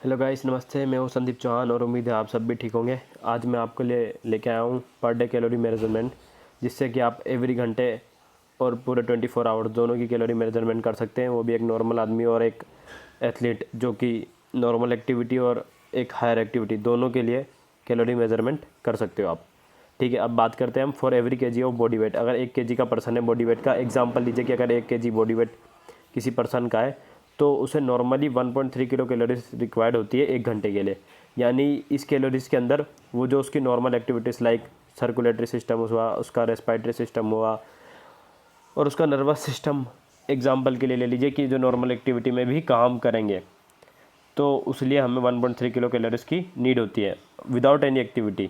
Hello guys, नमस्ते। मैं हूं संदीप चौहान और उम्मीद है आप सब भी ठीक होंगे। आज मैं आपके लिए लेके आया हूं पर डे कैलोरी मेजरमेंट, जिससे कि आप एवरी घंटे और पूरे 24 आवर्स दोनों की कैलोरी मेजरमेंट कर सकते हैं, वो भी एक नॉर्मल आदमी और एक एथलीट जो कि नॉर्मल एक्टिविटी और एक हायर एक्टिविटी दोनों के लिए कैलोरी मेजरमेंट कर सकते हो आप। ठीक है, अब बात करते हैं हम for every KG of body weight. अगर 1 केजी का पर्सन है बॉडी वेट का, एग्जांपल लीजिए कि अगर 1 केजी बॉडी वेट किसी पर्सन का है तो उसे नॉर्मली 1.3 किलो कैलोरीज रिक्वायर्ड होती है 1 घंटे के लिए। यानी इस कैलोरीज के अंदर वो जो उसकी normal activities like circulatory system हुआ, उसका रेस्पिरेटरी सिस्टम हुआ और उसका नर्वस सिस्टम एग्जांपल के लिए ले लीजिए कि जो नॉर्मल एक्टिविटी में भी काम करेंगे, तो उसलिए हमें 1.3 किलो कैलोरीज की नीड होती है विदाउट एनी एक्टिविटी।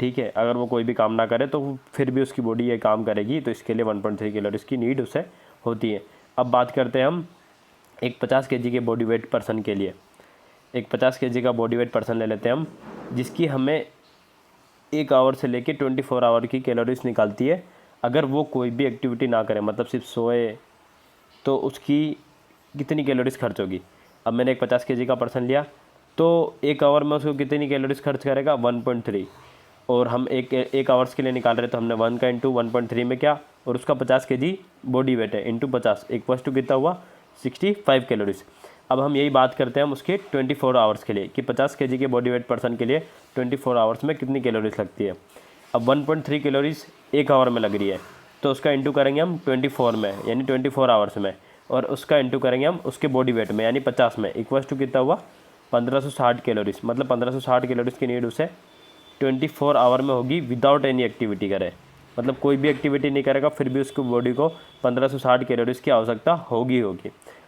ठीक है, अगर वो कोई भी काम ना करे तो फिर भी उसकी बॉडी ये काम करेगी, तो इसके लिए 1.3 कैलोरीज की नीड उसे होती है। अब बात करते हैं हम एक 50 केजी के बॉडी वेट पर्सन के लिए। एक 50 केजी का बॉडी वेट पर्सन ले लेते हैं हम, जिसकी हमें 1 आवर से लेके 24 आवर की कैलोरीज निकालती है। अगर वो कोई भी एक्टिविटी ना करे, मतलब सिर्फ सोए, तो उसकी कितनी कैलोरीज खर्च होगी। अब मैंने एक 50 केजी का पर्सन लिया तो 1 आवर में उसको कितनी कैलोरीज खर्च करेगा 1.3, और हम एक आवर्स के लिए निकाल रहे तो हमने 1 का इंटू 1.3 में क्या, और उसका 50 केजी बॉडी वेट है इंटू 50 इक्वल्स टू कितना हुआ 65 कैलोरीज। अब हम यही बात करते हैं हम उसके 24 आवर्स के लिए कि 50 केजी के बॉडी वेट पर्सन के लिए 24 आवर्स में कितनी कैलोरीज लगती है। अब 1.3 कैलोरीज 1 आवर में लग रही है, तो उसका इंटू करेंगे हम 24 में यानी 24 आवर्स में, और उसका इंटू करेंगे हम उसके बॉडी वेट में यानी 50 में, इक्वल्स टू कितना हुआ 1560 कैलोरीज। मतलब 1560 कैलोरीज की नीड उसे 24 आवर में होगी विदाउट एनी एक्टिविटी करे। मतलब कोई भी एक्टिविटी नहीं करेगा फिर भी उसकी बॉडी को 1560 कैलोरीज की आवश्यकता होगी।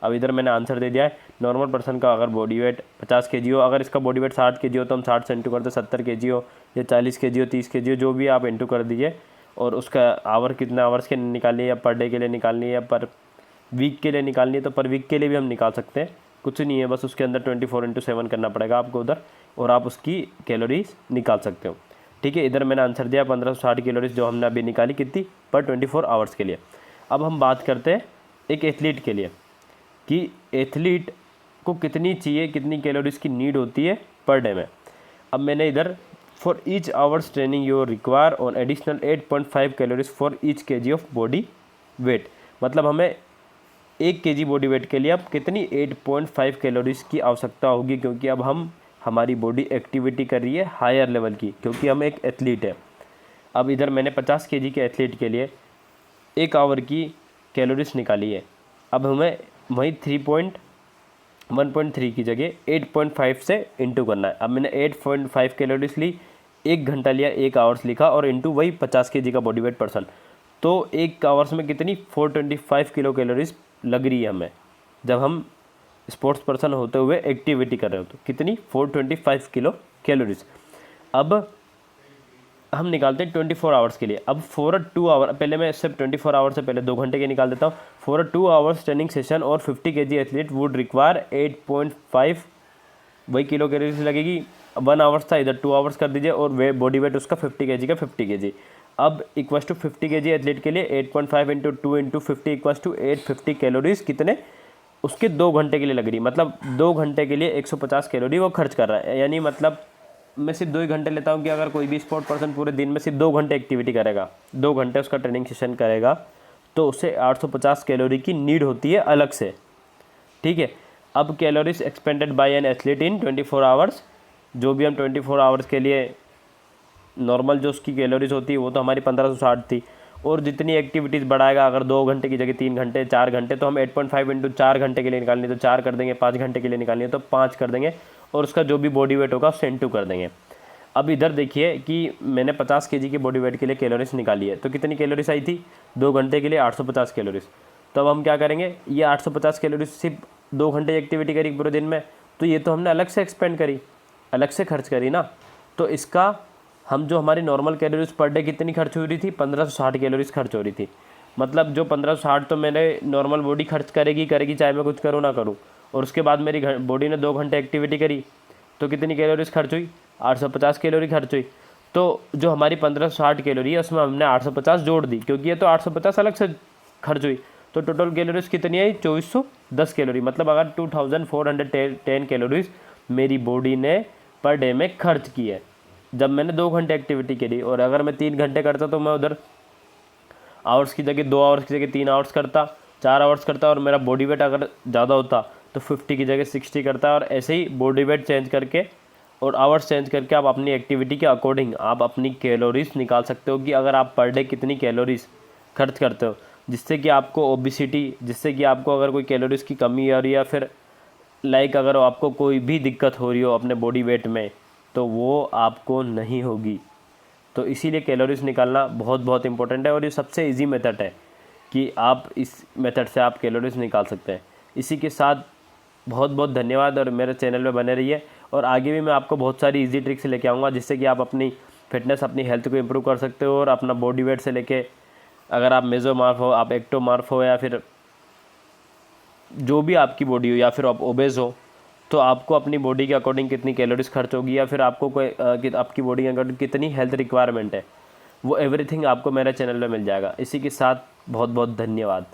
अब इधर मैंने आंसर दे दिया है। नॉर्मल पर्सन का अगर बॉडी वेट 50 केजी हो, अगर इसका बॉडी वेट 60 केजी हो तो हम 60 से इंटू करते, 70 केजी हो या 40 केजी हो, 30 केजी हो, जो भी आप इंटू कर दीजिए, और उसका आवर कितने आवर्स के निकालनी है, या पर डे के लिए निकालनी है या पर वीक के लिए निकालनी है, तो पर वीक के लिए भी हम निकाल सकते हैं। कुछ नहीं है, बस उसके अंदर 24/7 करना पड़ेगा आपको उधर, और आप उसकी कैलोरीज निकाल सकते हो। ठीक है, इधर मैंने आंसर दिया 1560 कैलोरीज जो हमने अभी निकाली कितनी पर 24 आवर्स के लिए। अब हम बात करते हैं एक एथलीट के लिए कि एथलीट को कितनी चाहिए, कितनी कैलोरीज की नीड होती है पर डे में। अब मैंने इधर for each hours training you require on additional 8.5 calories for each KG of body weight. मतलब हमें 1 केजी बॉडी वेट के लिए अब कितनी 8.5 कैलोरीज की आवश्यकता होगी, क्योंकि अब हमारी बॉडी एक्टिविटी कर रही है हायर लेवल की, क्योंकि हम एक एथलीट है। अब इधर मैंने 50 केजी के एथलीट के लिए 1 आवर की कैलोरीज निकाली है। अब हमें वही 1.3 की जगह 8.5 से इंटू करना है। अब मैंने 8.5 कैलोरीज ली, 1 घंटा लिया, 1 आवर्स लिखा और इंटू वही 50 केजी का बॉडी वेट पर्सन, तो 1 आवर्स में कितनी 425 किलो कैलोरीज लग रही है हमें। जब हम स्पोर्ट्स पर्सन होते हुए एक्टिविटी कर रहे हो तो कितनी 425 किलो कैलोरीज। अब हम निकालते हैं 24 आवर्स के लिए। अब फॉर 2 आवर, पहले मैं सिर्फ 24 आवर से पहले 2 घंटे के निकाल देता हूँ। फॉर 2 आवर्स ट्रेनिंग सेशन और 50 केजी एथलीट वुड रिक्वायर 8.5 वही किलो कैलोरीज लगेगी। 1 आवर्स था, इधर 2 आवर्स कर दीजिए, और बॉडी वेट उसका 50 केजी का 50 केजी। अब इक्वल्स टू 50 केजी एथलीट के लिए 8.5 into 2 into 50 equals to 850 calories कितने उसके 2 घंटे के लिए लग रही। मतलब 2 घंटे के लिए 150 कैलोरी वो खर्च कर रहा है। यानी मतलब मैं सिर्फ 2 ही घंटे लेता हूँ कि अगर कोई भी स्पोर्ट पर्सन पूरे दिन में सिर्फ 2 घंटे एक्टिविटी करेगा, 2 घंटे उसका ट्रेनिंग सेशन करेगा, तो उसे 850 कैलोरी की नीड होती है अलग से। ठीक है, अब calories expended by an athlete in 24 hours, जो भी हम 24 आवर्स के लिए नॉर्मल जो उसकी कैलोरीज होती है वो तो हमारी 1560 थी, और जितनी एक्टिविटीज़ बढ़ाएगा, अगर 2 घंटे की जगह 3 घंटे 4 घंटे, तो हम 8.5 इंटू 4 घंटे के लिए निकालनी है तो 4 कर देंगे, 5 घंटे के लिए निकालनी है तो 5 कर देंगे, और उसका जो भी बॉडी वेट होगा उससे इंटू कर देंगे। अब इधर देखिए कि मैंने 50 केजी के बॉडी वेट के लिए कैलोरीज निकाली है, तो कितनी कैलोरीज आई थी 2 घंटे के लिए 850 कैलोरीज। तो अब हम क्या करेंगे, ये 850 कैलोरीज सिर्फ 2 घंटे एक्टिविटी करी पूरे दिन में, तो ये तो हमने अलग से एक्सपेंड करी, अलग से खर्च करी ना। तो इसका हम जो हमारी नॉर्मल कैलोरीज पर डे कितनी खर्च हो रही थी 1560 कैलोरीज खर्च हो रही थी। मतलब जो 1560 तो मैंने नॉर्मल बॉडी खर्च करेगी चाहे मैं कुछ करूँ ना करूँ, और उसके बाद मेरी बॉडी ने 2 घंटे एक्टिविटी करी तो कितनी कैलोरीज खर्च हुई 850 कैलोरी खर्च हुई। तो जो हमारी 1560 कैलोरी है उसमें हमने 850 जोड़ दी, क्योंकि ये तो 850 अलग से खर्च हुई, तो टोटल कैलोरीज कितनी आई 2410 कैलोरी। मतलब अगर 2410 कैलोरीज मेरी बॉडी ने पर डे में खर्च की है जब मैंने 2 घंटे एक्टिविटी करी। और अगर मैं 3 घंटे करता तो मैं उधर आवर्स की जगह 2 आवर्स की जगह 3 आवर्स करता, 4 आवर्स करता, और मेरा बॉडी वेट अगर ज़्यादा होता तो 50 की जगह 60 करता। और ऐसे ही बॉडी वेट चेंज करके और आवर्स चेंज करके आप अपनी एक्टिविटी के अकॉर्डिंग आप अपनी कैलोरीज निकाल सकते हो कि अगर आप पर डे कितनी कैलोरीज खर्च करते हो, जिससे कि आपको ओबिसिटी, जिससे कि आपको अगर कोई कैलोरीज की कमी आ रही है या फिर अगर आपको कोई भी दिक्कत हो रही हो अपने बॉडी वेट में, तो वो आपको नहीं होगी। तो इसीलिए कैलोरीज निकालना बहुत बहुत इंपॉर्टेंट है और ये सबसे इजी मेथड है कि आप इस मेथड से आप कैलोरीज निकाल सकते हैं। इसी के साथ बहुत बहुत धन्यवाद और मेरे चैनल में बने रहिए और आगे भी मैं आपको बहुत सारी इजी ट्रिक्स लेके आऊँगा जिससे कि आप अपनी फिटनेस, अपनी हेल्थ को इम्प्रूव कर सकते हो और अपना बॉडी वेट से लेके अगर आप मेसोमॉर्फ हो, आप एक्टोमॉर्फ हो या फिर जो भी आपकी बॉडी हो या फिर आप ओबेज हो, तो आपको अपनी बॉडी के अकॉर्डिंग कितनी कैलोरीज खर्च होगी या फिर आपको कोई आपकी बॉडी के अकॉर्डिंग कितनी हेल्थ रिक्वायरमेंट है, वो एवरीथिंग आपको मेरे चैनल में मिल जाएगा। इसी के साथ बहुत बहुत धन्यवाद।